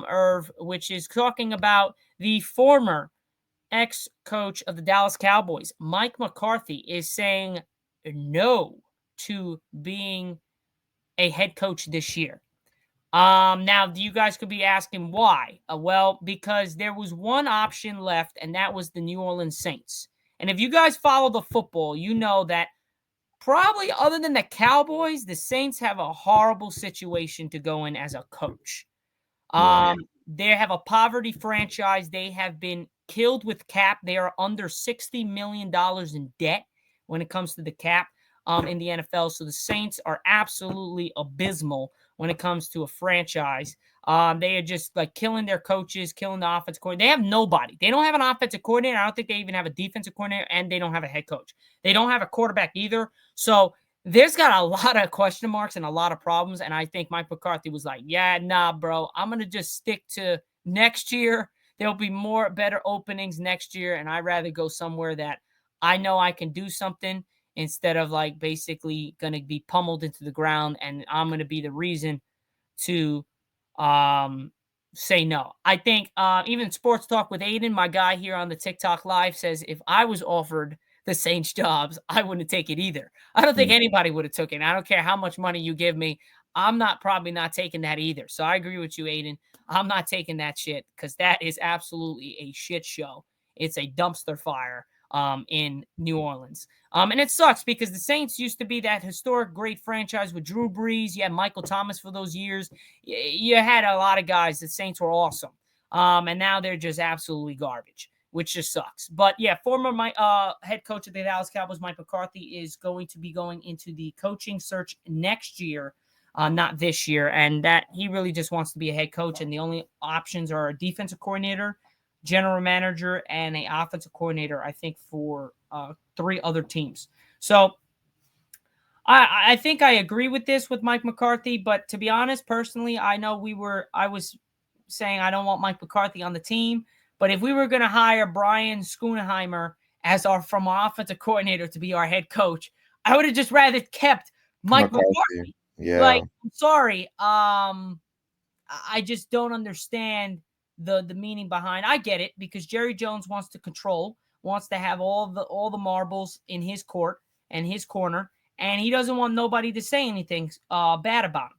Irv, which is talking about the former ex-coach of the Dallas Cowboys, Mike McCarthy, is saying no to being a head coach this year. Now you guys could be asking why. Well, because there was one option left, and that was the New Orleans Saints. And if you guys follow the football, you know that probably other than the Cowboys, the Saints have a horrible situation to go in as a coach. Yeah. They have a poverty franchise. They have been killed with cap. They are under $60 million in debt when it comes to the cap in the NFL. So the Saints are absolutely abysmal when it comes to a franchise. They are just like killing their coaches, killing the offensive coordinator. They have nobody. They don't have an offensive coordinator. I don't think they even have a defensive coordinator, and they don't have a head coach. They don't have a quarterback either. So there's got a lot of question marks and a lot of problems. And I think Mike McCarthy was like, yeah, nah, bro, I'm going to just stick to next year. There'll be more better openings next year. And I'd rather go somewhere that I know I can do something instead of like basically going to be pummeled into the ground. And I'm going to be the reason to say no. I think even Sports Talk with Aiden, my guy here on the TikTok live, says if I was offered the Saints jobs, I wouldn't take it either. I don't think Mm. anybody would have taken it. I don't care how much money you give me. I'm probably not taking that either. So I agree with you, Aiden. I'm not taking that shit because that is absolutely a shit show. It's a dumpster fire in New Orleans. And it sucks because the Saints used to be that historic great franchise with Drew Brees. You had Michael Thomas for those years. You had a lot of guys. The Saints were awesome. And now they're just absolutely garbage, which just sucks. But yeah, former head coach of the Dallas Cowboys, Mike McCarthy, is going to be going into the coaching search next year, not this year. And that he really just wants to be a head coach. And the only options are a defensive coordinator, general manager, and an offensive coordinator, I think, for 3 other teams. So I think I agree with this with Mike McCarthy, but to be honest, personally, I was saying I don't want Mike McCarthy on the team, but if we were going to hire Brian Schoonheimer as our offensive coordinator to be our head coach, I would have just rather kept Mike McCarthy. McCarthy. Yeah. Like, I'm sorry, I just don't understand the meaning behind. I get it because Jerry Jones wants to control, wants to have all the marbles in his court and his corner, and he doesn't want nobody to say anything bad about him.